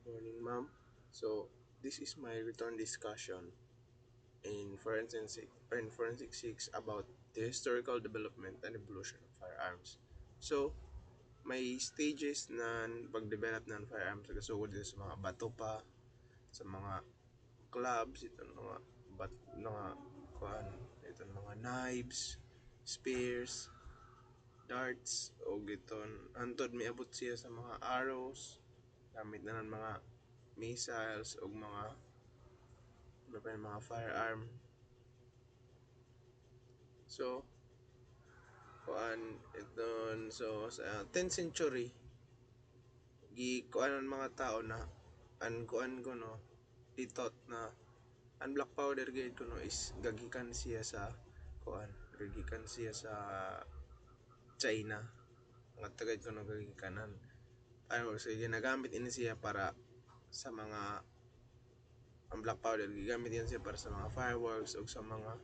Morning, ma'am. So, this is my return discussion in Forensic 6 about the historical development and evolution of firearms. So, may stages na pag-develop ng firearms kasugod dito sa mga bato pa, sa mga clubs, itong mga kuan, itong mga knives, spears, darts, o giton antod miabot siya sa mga arrows, gamit na ng mga missiles o mga firearm. So, kuan iton so sa 10th century kuan ang mga tao na an kuan ko no ditot na ang black powder gate ko no is gagikan siya sa kuan gagikan siya sa China. Ang tagad ko no gagikanan ano so ginagamit ini siya para sa mga ang black powder gigamit yan siya para sa mga fireworks o sa mga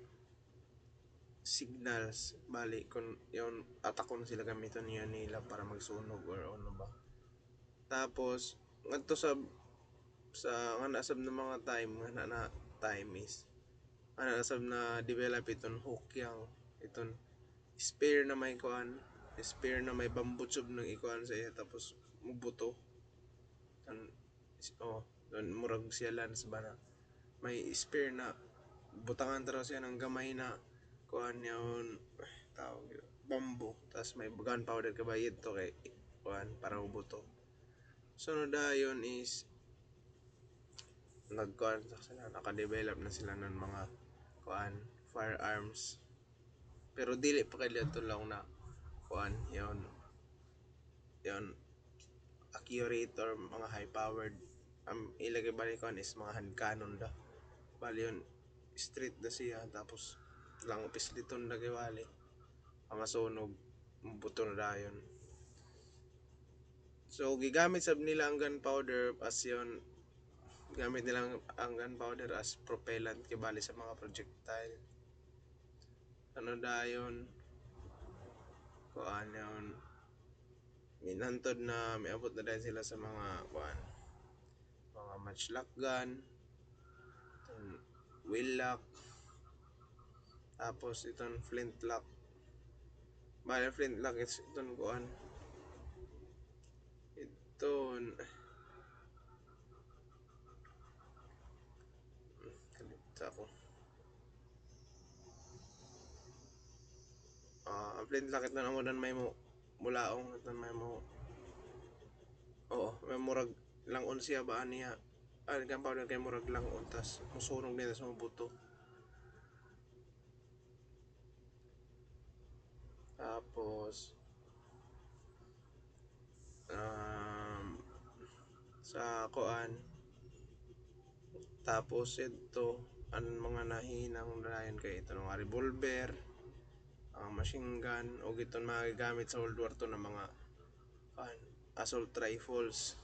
signals bali kung yon atakon sila gamiton niya nila para magsunog or ano ba. Tapos ngadto sa nga nasab ng mga time nga na time is nga nasab na develop iton Hokyang iton spear na may kuan spear na may bamboo tube nang ikuan sa iya tapos mubuto tan oh don murag siya lance ba na may spear na butangan taro siya ng gamay na kuan yun tawag yun bamboo tas may gunpowder ka ba ito kay kuan para ubuto. Sunod na yun is nagkuan sa sila naka-develop na sila ng mga kuan firearms pero dili pa kay dito lang na kuan yon accurate or mga high powered ang ilagay bali kuan is mga hand cannon da bali yun street na siya tapos lang pisliton na kay bali ang masunog buto na dayon. So gigamit sab nila ang gunpowder as yon gamit nilang ang gunpowder as propellant kibali sa mga projectile. Ano dayon kuan yon minantod na miabot na dahil sila sa mga kuan mga matchlock gun, wheel lock, tapos iton flintlock. Bali flintlock is iton kuan iton kalita ko. Ang flintlock iton amo dan may mo mulaong iton may mo may murag langon siya ba niya gunpowder kay murag langon tas musunog nila sa mga buto. Tapos sa kuan tapos ito ang mga nahinang dayon kay ito mga revolver ang machine gun o giton mga gamit sa World War II na mga kuan assault rifles.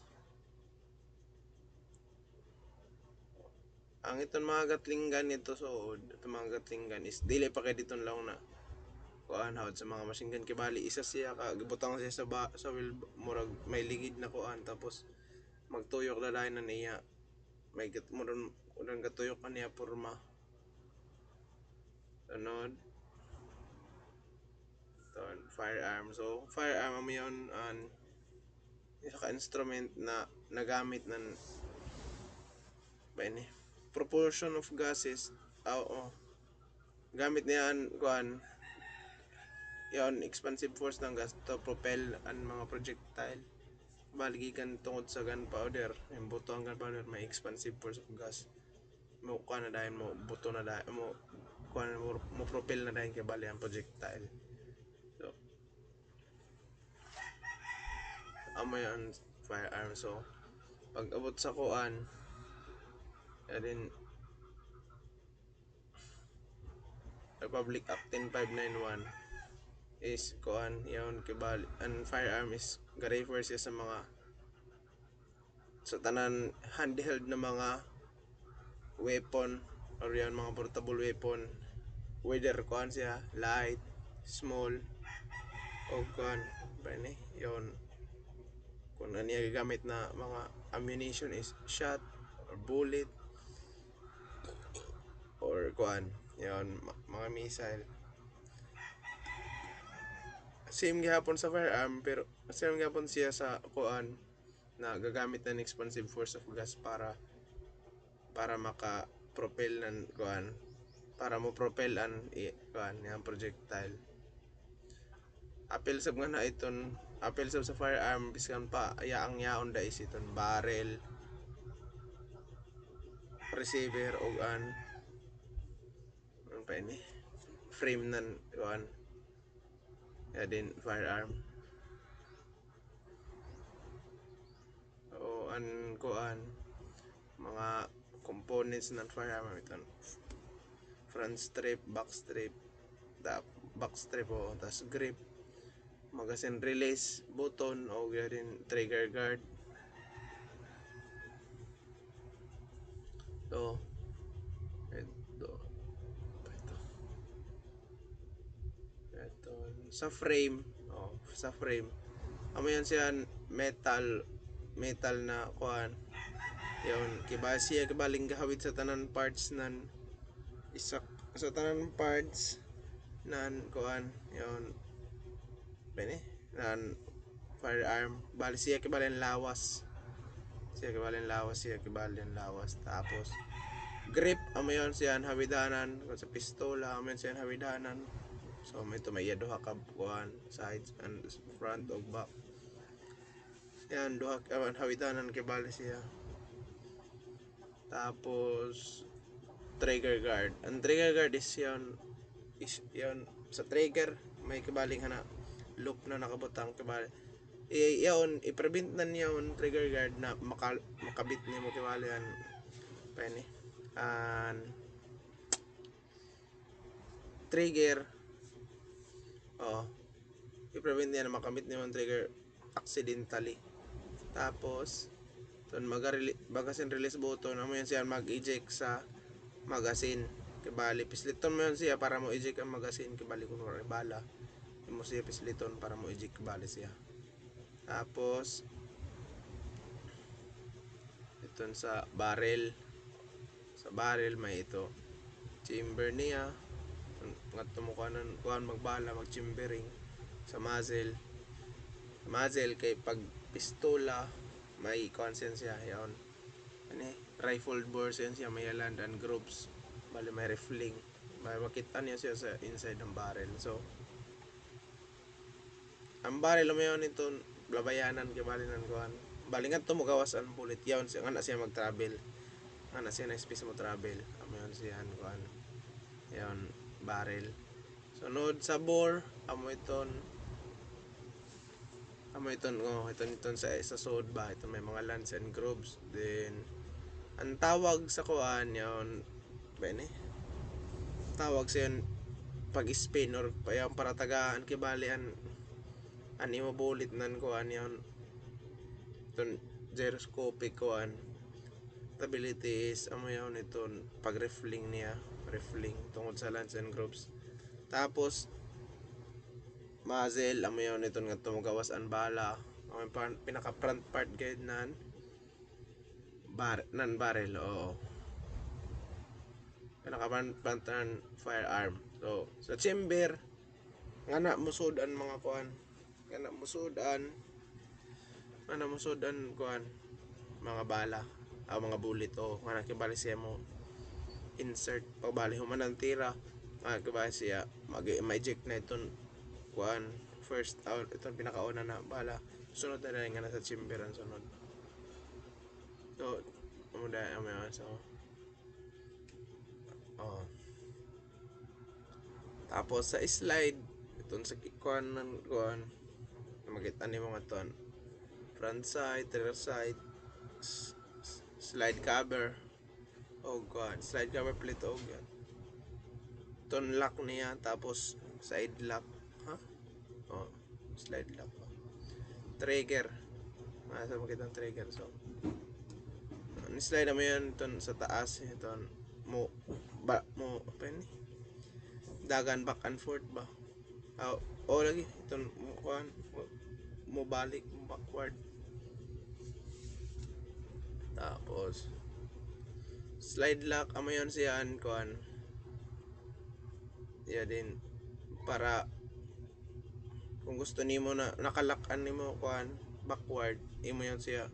Ang iton mga gatling gun nito so ito mga gatling gun is dili pa kay diton lang na kuan hawad sa mga machine gun kay bali isa siya ka gibutang siya sa wheel murag may ligid na kuan tapos magtuyok na dayon na niya may murag gatuyok ka niya porma sunod firearm so firearm mo yun isa ka instrument na nagamit ng ba ini proportion of gases gamit niyan kuan yon expansive force ng gas to propel ang mga projectile baligikan tungod sa gunpowder yung buto ang gunpowder may expansive force of gas mo kuan na dayon mo buto na dayon mo kuan mo propel na dayon kay bali ang projectile. So amo yan firearm so pag abot sa kuan din Republic Act 10591 is kuan yon kibali ang firearm is ga-refer siya sa mga sa tanan handheld na mga weapon or yan mga portable weapon whether kuan siya light small o kuan ba ni yon kun ang niya gagamit na mga ammunition is shot or bullet or kuan yon mga missile. Same gihapon sa firearm pero same gihapon siya sa kuan na gagamit ng expansive force of gas para maka propel ng kuan, para mo propel an kuan yang projectile. Apil sab nga na iton, apil sab sa firearm biskan pa yaang yaon da is iton barrel, receiver og an pa ini frame nan kuan ya din firearm o an kuan mga components ng firearm iton front strip, back strip, back strip o tas grip, magazine release button o din trigger guard. So ito sa frame, sa frame amo yan siya metal na kuan yon kibasiya kibaling gahawid sa tanan parts nan isa sa tanan parts nan kuan yon bene nan firearm bali siya kibalin lawas, siya kibalin lawas. Tapos grip amo yon siya hawidanan sa pistola, amo yon siya hawidanan. So may duha ka kuan sides and front o back. Yan duha hawidanan kibali siya. Tapos trigger guard. Ang trigger guard is yon sa trigger may kibaling hana loop na nakabutang kibali. Iyon i-prevent na niyon trigger guard na makabit ni mo kibali yan pwede and trigger i-prevent niya na makamit niyo ang trigger accidentally. Tapos ton magazine release button amo yan siya mag-eject sa magazine kibali pisliton mo yan siya para mo eject ang magazine kibali kung bala mo siya pisliton para mo eject kibali siya. Tapos iton sa barrel may ito chamber niya ngadto mo kuan magbala mag chambering sa muzzle kay pag pistola may consent siya yon ani rifled bore siya may land and groups bali may rifling may makita niya siya sa inside ng barrel. So ang barrel mo yon ito labayanan kay bali nan kuan bali ngadto mo gawas ang bullet yon siya nga siya mag travel nga siya na space mo travel amo yon siya kuan yon barrel. Sunod sa bore amo iton iton sa sod ba ito may mga lands and grooves. Then ang tawag sa kuan yon bene tawag sa yun pag spin or para tagaan kibali an imo bullet nan kuan yon iton gyroscopic kuan stabilities amo yon iton pag rifling tungod sa lands and grooves. Tapos muzzle amo yon iton nga tumugawas ang bala ang pinaka front part guide nan barrel pinaka front nan firearm. So sa chamber nga na musud ang mga kuan nga na musud an kuan mga bala mga bullet nga nakibali siya mo insert pagbali human ang tira nga kibali siya mag-eject na iton kuan first out itong pinakauna na bala sunod na rin nga nasa chamber ang sunod. So so tapos sa slide itong sa kuan makita ni mga ton front side rear side slide cover slide cover plate yan ton lock niya tapos side lock slide lock trigger sa makita ang trigger. So ni-slide mo yan iton sa taas iton mo apa ni dagan back and forth ba lagi iton mo balik backward Tapos slide lock amo yon siyan kuan. Ya din para kung gusto nimo na nakalock-an nimo kuan backward, imo yon siya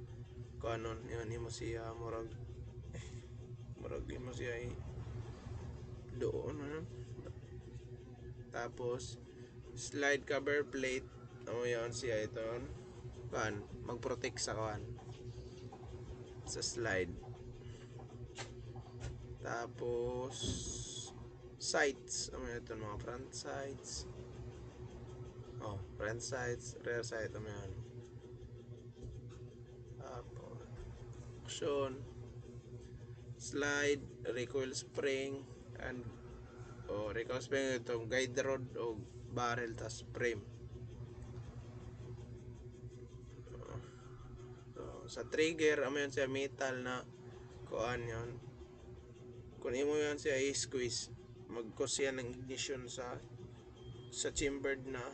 kuanon, yon imo siya murag imo siya doon ano. Tapos slide cover plate amo yon siya iton kuan mag-protect sa kuan sa slide. Tapos sights amo ito mga front sights, front sights, rear sight amo yan. Tapos action, slide, recoil spring, and recoil spring itong guide rod o barrel tas frame. So, sa trigger amo yan siya metal na kuan yon. Kung imo yan siya i-squeeze, mag-cause yan ng ignition sa chamber na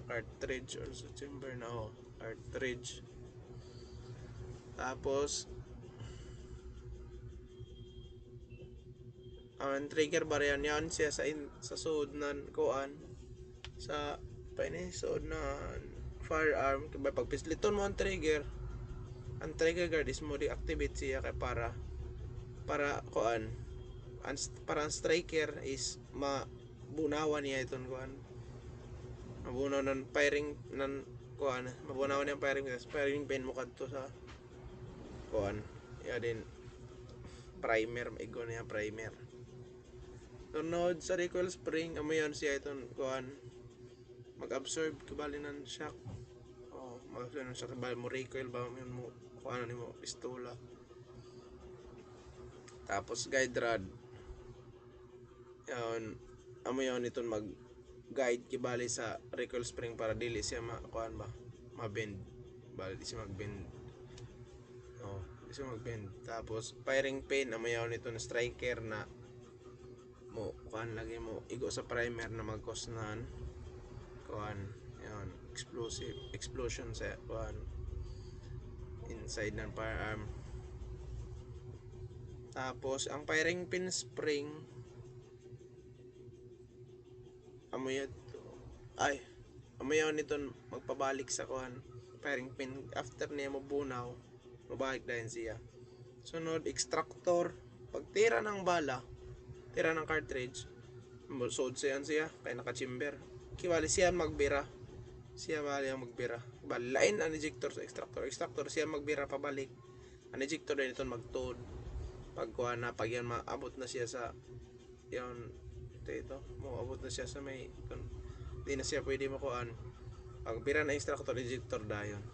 cartridge or sa chamber na cartridge. Tapos ang trigger bar yan siya sa suod nan kuan sa suod na firearm kaya pag pisliton mo ang trigger guard is mo deactivate siya kay para kuan para ang striker is mabunawan niya iton kuan, mabunaw ng firing ng kuan, mabunawan niya firing pin mo kadto sa kuan. Ya din primer, maigo niya primer. Tunod sa recoil spring amo yon siya iton kuan mag-absorb kabali ng shock. Mag-absorb ng shock kabali mo recoil ba mo kuan nimo pistola. Tapos guide rod yon amo yon iton mag guide kibali sa recoil spring para dili siya kuan ba ma-bend, bali di siya mag-bend. Di siya mag-bend. Tapos firing pin amo yon iton striker na mo kuan lagi mo igo sa primer na mag-cause nan kuan yon explosion sa kuan inside ng firearm. Tapos ang firing pin spring amo yon iton magpabalik sa kuan firing pin after niya mabunaw mabalik dahil siya. Sunod extractor, pagtira ng bala, tira ng cartridge, suod siya kay naka-chamber kibali siya magbira, bali lain ang ejector sa extractor siya magbira pabalik, ang ejector din iton magtuod pag kuan na pag yan maabot na siya sa yon ito moabot na siya sa may di na siya pwede makuan, pag bira na extractor ejector dayon.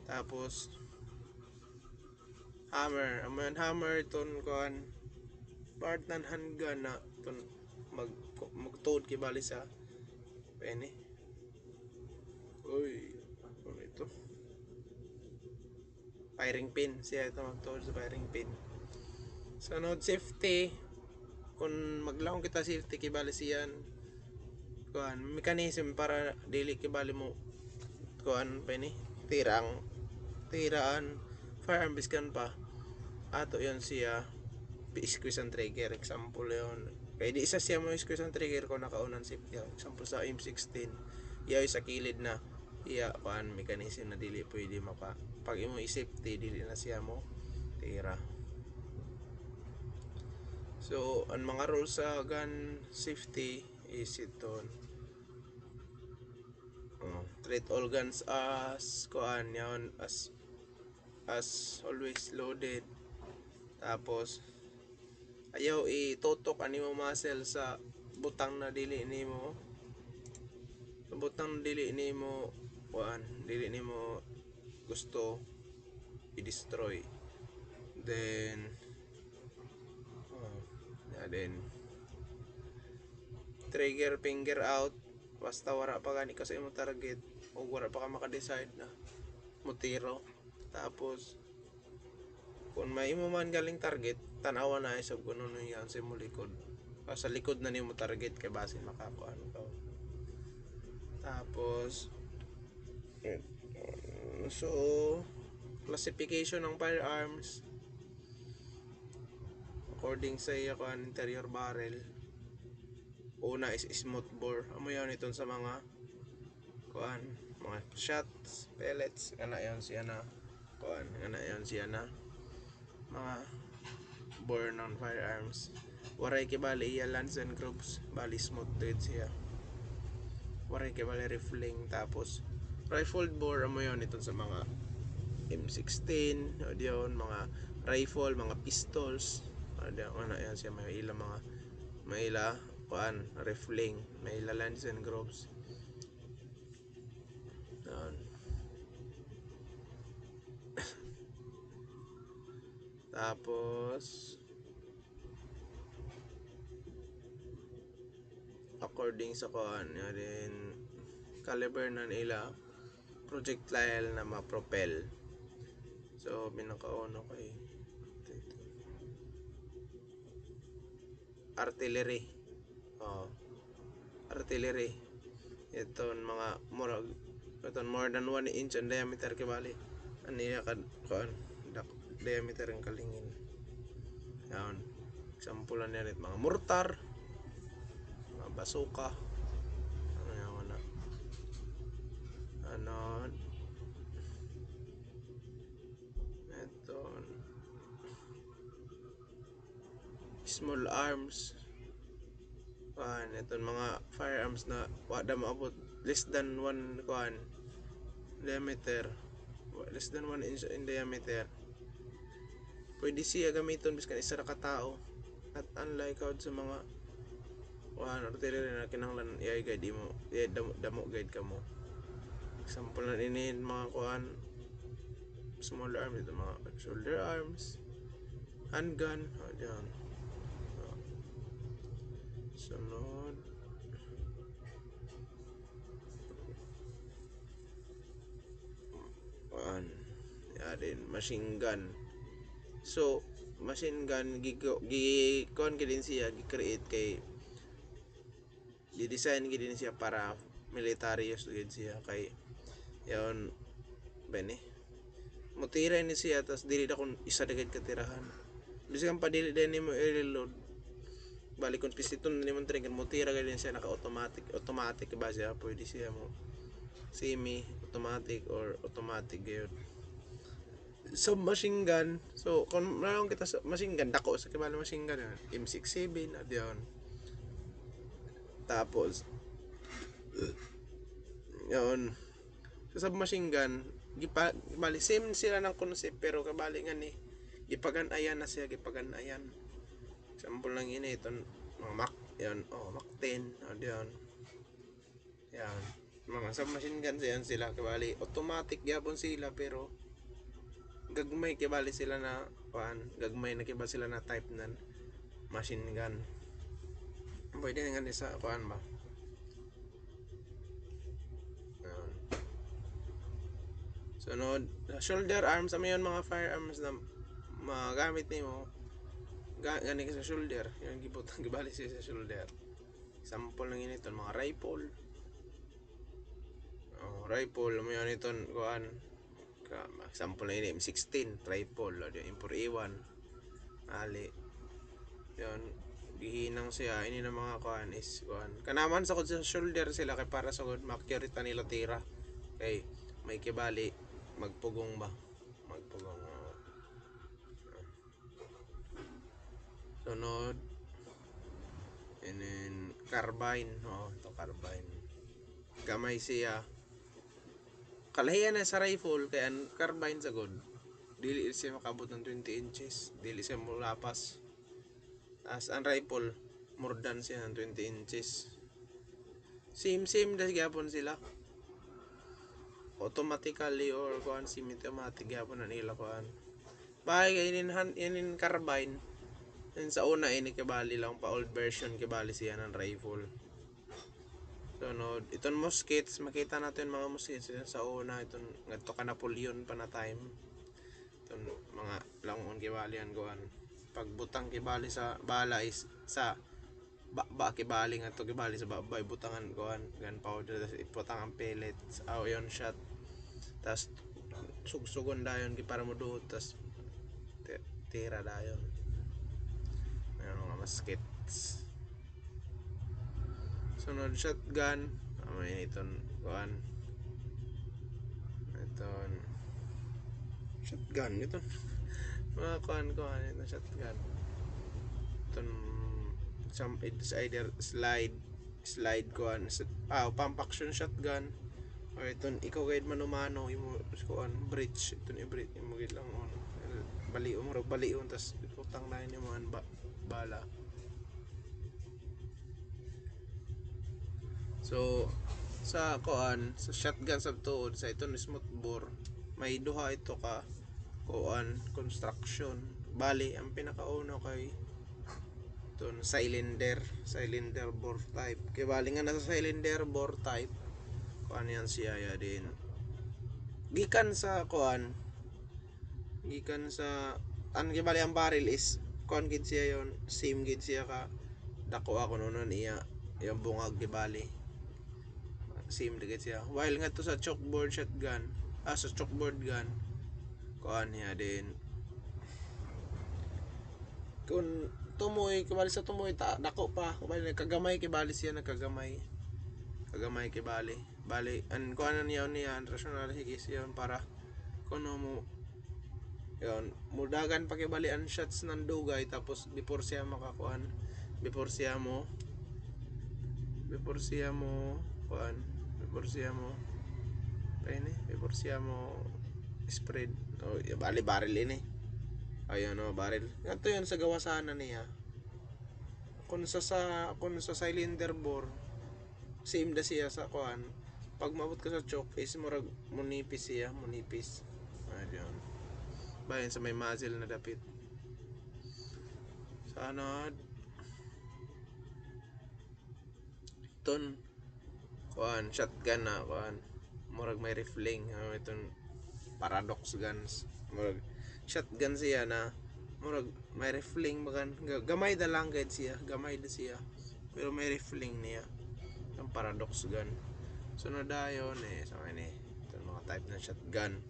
Tapos hammer ton kuan part ng handgun na ton magtuod kibali sa pene ano ito firing pin siya ito magtuod sa firing pin. Sunod safety, kung maglaong kita safety kibali siyan kuan mechanism para dili kibali mo kuan pene tiraan firearm biskan pa ato yon siya i-squeeze ang trigger, example yon kay di isa siya mo i-squeeze ang trigger kung nakaunan safety. Example sa M16 iyaw sa kilid na kuan mechanism na dili pwede pag imo i-safety dili na siya mo tira. So ang mga rules sa gun safety is iton treat all guns as kuan yon as always loaded. Tapos ayaw itutok ani mo muscle sa butang na dili nimo kuan dili nimo gusto i-destroy. Then trigger finger out basta wala pa gani ka sa imong target o wala pa ka maka-decide na mutiro. Tapos kung may mo man galing target tanawa na isog kuno yan sa imong likod, sa likod na nimo target kay base makakuan ka. Tapos so classification ng firearms according sa iya kuan interior barrel. Una is smooth bore. Amo yan ito sa mga kuan, mga shots, pellets, ana yon siya na kuan, ana yon siya na mga bore ng firearms. Waray kibali iya lands and groups, bali smooth din siya. Waray kibali rifling, tapos rifled bore amo yon ito sa mga M16, o diyon mga rifle, mga pistols. Ano yan siya, may ila mga may ila kuan rifling, may ila lands and groups. Tapos according sa kuan din caliber na nila projectile na ma-propel. So pinakauno kay artillery. Oh, artillery. Iton mga murag iton more than 1 inch ang diameter kibali. Aniya kad kuan diameter ang kalingin. Yan. Example na nito mga mortar, mga bazooka. Ano yan na? Ano? Ito. Small arms. Ito mga firearms na wada maabot less than 1 kuan diameter. Less than 1 inch in diameter. Pwede siya gamiton biskan isa ra ka tao. At unlike out sa mga artillery na kinahanglan i guide mo, damo guide ka mo. Example na ini mga kuan small arms, ito mga shoulder arms, handgun, diyan. Sunod. Din machine gun. So machine gun kon din siya gi-create kay di-design gid din siya para military use gid siya kay yon bene mutira ni siya tas dili na kun isa dagad katirahan bisan pa dili din nimo i-reload balik kun piston nimo trigger mutira gid din siya naka automatic ba siya pwede siya mo semi automatic or automatic gyud. So machine gun, so kung meron kita sa machine gun dako sa kibala machine gun M67 adyon. Tapos yon so, sa machine gun bali same sila ng concept pero kabali nga ni gipagan-ayan na siya gipagan-ayan. Example lang ini iton mga Mac yon Mac 10 adyon. Yan mga submachine gun sila kabali automatic gyapon sila pero gagmay kibali sila na gagmay na kibali sila na type nan machine gun. Pwede nga ni sa ba sunod shoulder arms yon mga firearms na magamit nimo gani sa shoulder yung gibutang gibali siya sa shoulder. Example lang ini mga rifle. Rifle mo yan ito kuan example na ini M16 rifle o yung M4A1 ali yun gihinang siya ini na mga kuan is kuan kanaman sa sa shoulder sila kay para sa makurita nila tira kay may kibali magpugong ba magpugong sunod and then carbine ito carbine gamay siya kalahiyan na sa rifle kaya ang carbine sa god dili siya makabot ng 20 inches dili siya mulapas as ang rifle more than siya ng 20 inches same das gyapon sila automatically or kuan semi-automatic gyapon na nila kuan bahay inin carbine and sa una ini kibali lang pa old version kibali siya ng rifle. Sunod, itong muskets, makita natin mga muskets sa una, itong ngadto ka Napoleon pa na time. Itong mga langon kibali ang goan. Pagbutang kibali sa bala is sa kibali nga to kibali sa babay butangan goan gunpowder tas iputang ang pellets yon shot tas sugsugon dayon para moduot tas tira dayon. Ayan mga muskets. Sunod shotgun. May iton kuan. Iton shotgun ito. Mga kuan ito shotgun. Iton it's either slide kuan pump action shotgun or iton ikaw guide manumano imo kuan bridge iton i-bridge imo gid lang on balion tas utang na ni mo bala. So sa kuan sa shotgun sa tuod sa iton smooth bore may duha ito ka kuan construction. Bali ang pinakauna kay iton cylinder bore type kay bali nga nasa cylinder bore type kuan yan siya ya din gikan sa bali ang barrel is kuan gid siya yon same gid siya ka dako ako nonon iya yung bungag di bali same gid siya while nga to sa chalkboard shotgun sa chalkboard gun kuan niya din kung tumoy kibali sa tumoy dako pa kibali nagkagamay kibali siya nagkagamay kibali an kuan niya rational higis yon para kuno mo yon mudagan pa kibali ang shots ng dugay tapos before siya makakuan before siya mo kuan before siya mo spread bali barrel ini ayun barrel ato yun sa gawasanan niya kung sa cylinder bore same da siya sa kuan pag maabot ka sa choke is murag munipis ayun bayan sa may muzzle na dapit sa anod iton kuan shotgun na kuan murag may rifling iton paradox guns murag shotgun siya na murag may rifling bagan gamay da lang gid siya pero may rifling niya ang paradox gun sunod dayon sa ini iton mga type na shotgun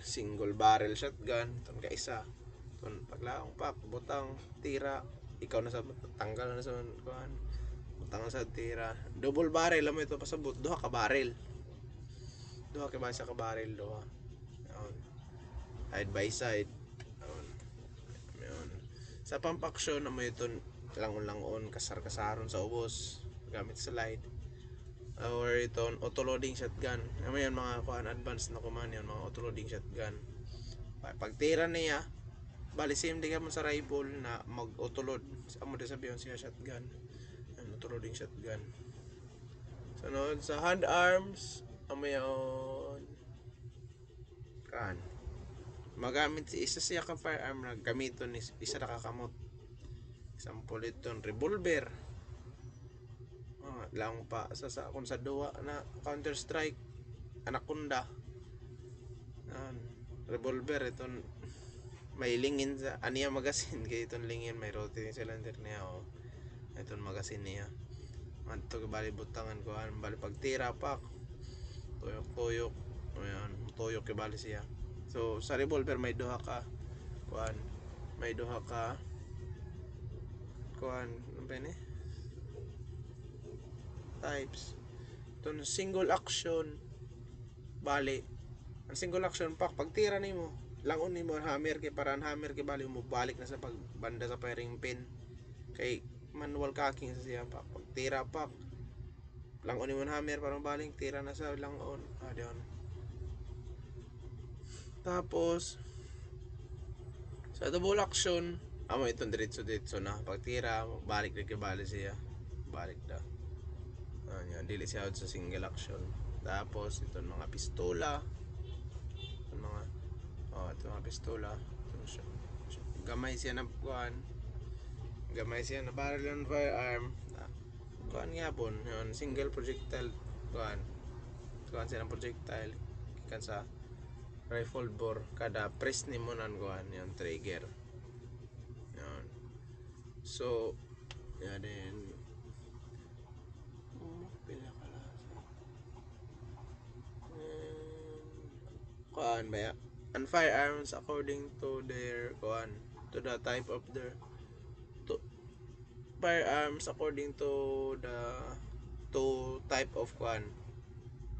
single barrel shotgun iton ka isa iton paglaong pak butang tira ikaw na sa tanggal na sa kuan butang sa tira double barrel mo ito pasabot duha ka barrel duha side by side ayun. Sa pump action na mo iton langon kasaron sa ubos gamit slide or iton auto loading shotgun ano yan mga kuan advanced na kuman yan mga auto loading shotgun pag tira niya bali same di ka mo sa rifle na mag auto load amo din sabihin siya shotgun auto loading shotgun sunod sa hand arms amo yon kan magamit isa siya ka firearm na gamiton isa na kakamot example iton revolver lang pa kung sa duwa na counter strike anaconda revolver iton may lingin sa aniya magasin kay iton lingin may rotating cylinder niya iton magasin niya adto bali butangan ko bali pagtira pak tuyok ayan tuyok bali siya so sa revolver may duha ka kuan ano ba ni types iton single action bali ang single action pak pagtira nimo langon nimo hammer kay para ang hammer kay bali mo balik na sa pagbanda sa firing pin kay manual cocking sa siya pak pagtira pak langon nimo hammer para mabaling tira na sa langon diyon tapos sa double action amo itong diretso na pagtira balik na kay bali siya balik na dili siya sa single action tapos itong mga pistola mga pistola gamay siya na barrel and firearm kuan nga pon yun single projectile kuan siya ng projectile kan sa rifle bore kada press nimo nan kuan yung trigger yun so yan din pila kalasa kuan ba and firearms according to their kuan to the type of their to, firearms according to the to type of kuan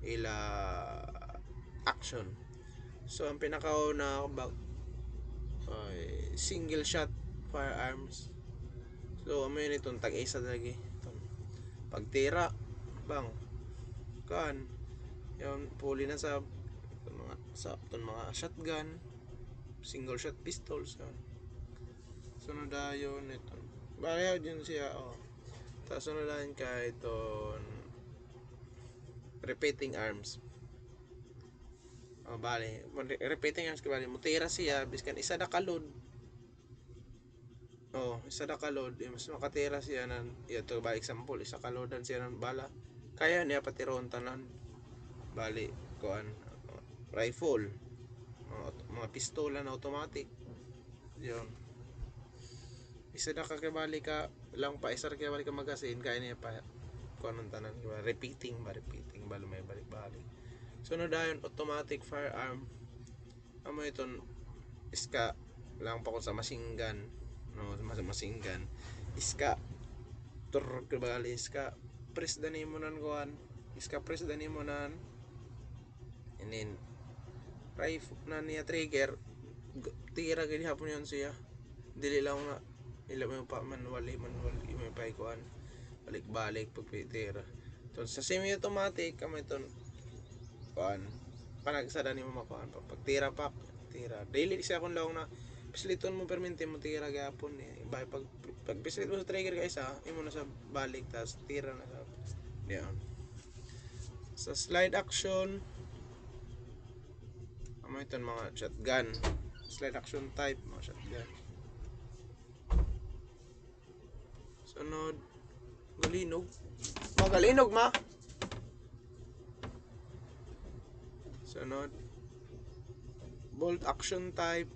ila action. So ang pinakauna ay single shot firearms. So amo yun itong tag-isa lagi pagtira bang kan yung puli na mga shotgun, single shot pistols yun. Sunod yun ito bale yun siya tapos sunod yun ka iton repeating arms. Bale repeating arms bale mutira siya biskan isa na kalod isa na kalod mas makatira siya nan ito ba example isa kalodan siya ng bala kaya niya patiron tanan bali kuan rifle mga pistola na automatic yun isa na kakibali ka lang pa isa kakibali ka magasin kaya niya pa kuan ng tanan diba? repeating ba lumay balik sunod ayon automatic firearm amo iton iska lang pa ko sa machine gun machine gun iska tur kibali iska press dani mo nan kuan iska press dani mo nan inin rifle na niya trigger tira gini hapon yun siya dili lang na ila mo pa manual may pa kuan balik pagpitira to sa semi automatic kami ton kuan panagsada nimo makuan pagtira pa tira daily siya kun lang na pisliton mo permente mo tira gapon pag pislit mo sa trigger ka isa imo na sa balik tas tira na sa diyan sa slide action amo iton mga shotgun slide action type mga shotgun sunod galinog ma sunod bolt action type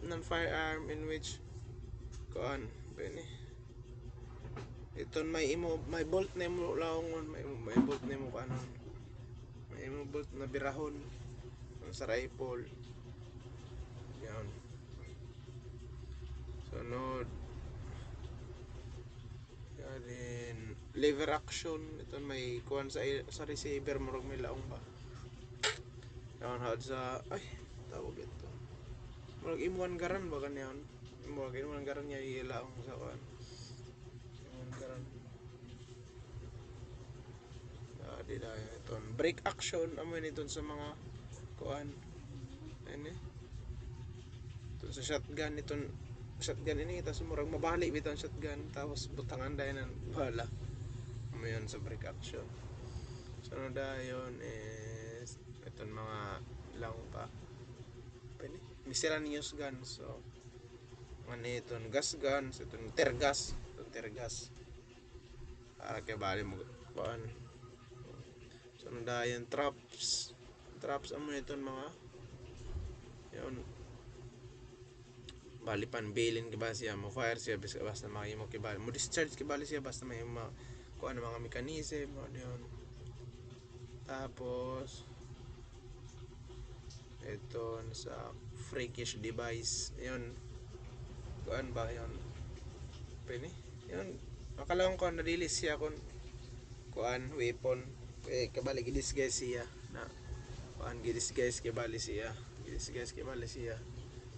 ng firearm in which kuan bene iton may bolt nimo laongon may bolt nimo kanon may bolt na birahon sa rifle yan sunod din lever action iton may kuan sa receiver murag may laong ba yan had sa ay tawag ito murag imuan garan ba kanyan murag imuan garan niya ilaong sa kuan imuan garan di na iton brake action amo niton sa mga kuan ano iton sa shotgun ini tapos murag mabali bitan shotgun tapos butangan dahil ng bala amo yun sa brake action sunod yun is iton mga lang pa miscellaneous guns so ano iton gas guns iton tear gas para kay bali mo kuan sunod yun traps amo iton mga yun bali panbilin kiba siya mo fire siya basta makimo kibali mo discharge kibali siya basta may kung ano mga mechanism yun tapos ito sa freakish device yun kuan ba yun pwede yun akalang ko na-release siya kung kuan weapon kabali gidisguise siya na kuan gidisguise kibali siya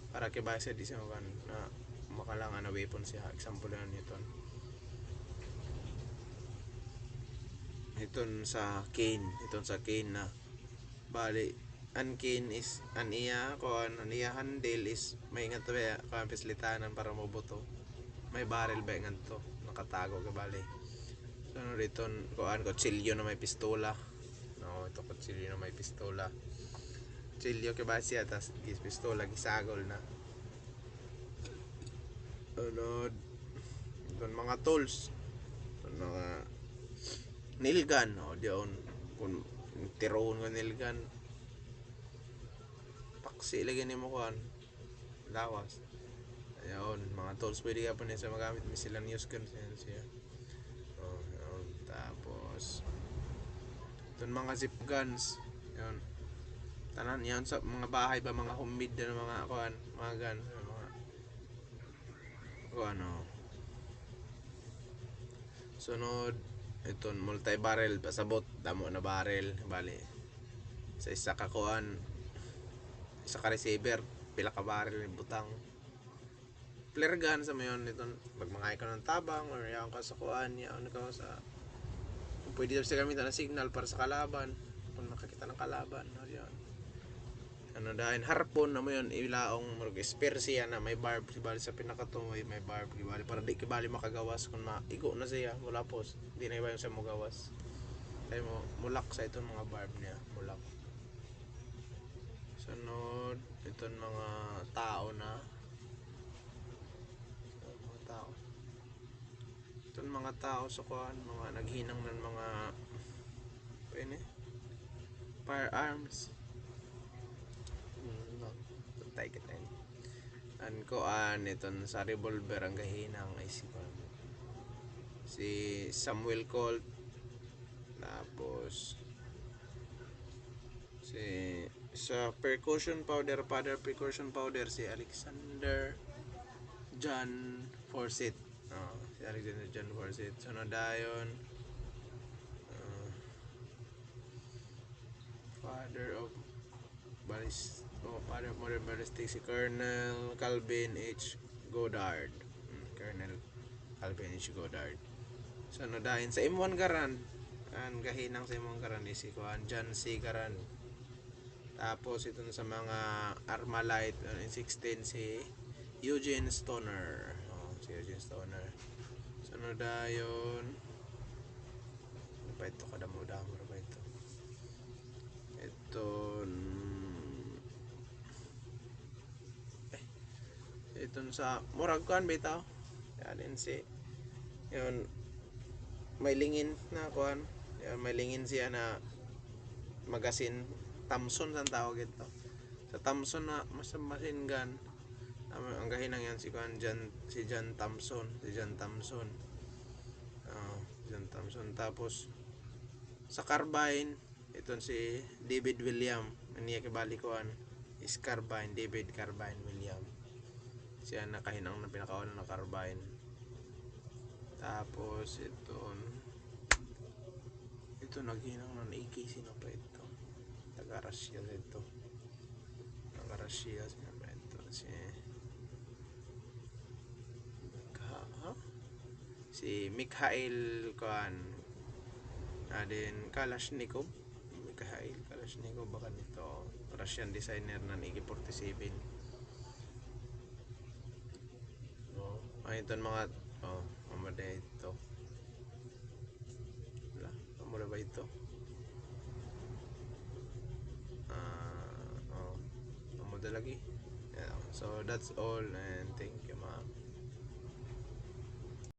para kay base di siya na makalangan na weapon siya example na iton sa cane na bali an cane is an iya handle is may nga to ba kapislitanan para mabuto may barrel ba nga to nakatago ka bali sunod iton kutsilyo na may pistola ito kutsilyo na may pistola kutsilyo kay base siya tas pistola gisagol na sunod iton mga tools mga nail gun diyon kung tiroon nga nail gun paksi lagi nimo kuan lawas ayun mga tools pwede ka pa niya sa magamit miscellaneous guns siya ayun. Tapos iton mga zip guns yun tanan yan sa mga bahay ba, mga homemade na mga kuan, mga gan, mga kuan no. Sunod iton multi-barrel pasabot damo na barrel bali sa isa ka kuan, isa ka receiver pila ka barrel yung butang. Flare gun sa mayon iton pag mangay ka ng tabang or yaon ka sa kuan, yaon ka sa pwede daw siya gamitan ng signal para sa kalaban kung nakakita ng kalaban or yan. Ano dahil harpon na mo yun ilaong murag spear siya na may barb bali sa pinakatumoy may barb bali para di kibali makagawas kung maigo na siya mula pos di na iba yung siya magawas kaya mo mulak sa itong mga barb niya mulak. Sunod itong mga tao na mga tao itong mga tao sa kuan mga naghinang ng mga pwede firearms. No, patay kita yun. An koan iton sa revolver ang gahinang ay si Samuel Colt, tapos si sa percussion powder si Alexander John Forsyth. Si Alexander John Forsyth. Sunod dayon father of father of modern ballistics si Colonel Calvin H. Goddard. Colonel Calvin H. Goddard. Sunod dayon sa M1 Garan ang gahinang sa M1 Garan si Kuan John C. Garan. Tapos ito sa mga Armalite in 16 si Eugene Stoner. Si Eugene Stoner. Sunod dayon ano ba ito kadamo-damo ba ito? Ito ito sa murag kuan bitaw. Yan si yun may lingin na kuan. Yan, may lingin siya na magasin Thompson ang tawag ito. Sa Thompson na machine gun ang gahinang yan si kuan si John Thompson. John Thompson. Tapos sa carbine ito si David William niya kibali kuan is carbine David Carbine William siya nakahinang na pinakauna na carbine. Tapos ito naghinang ng AK sino pa ito taga-Russia sino pa ito si Mikhail kuan din Kalashnikov baka nito Russian designer ng AK-47. Ito mga mamada ito mamada ba ito mamada lagi. Yeah. So that's all and thank you ma'am.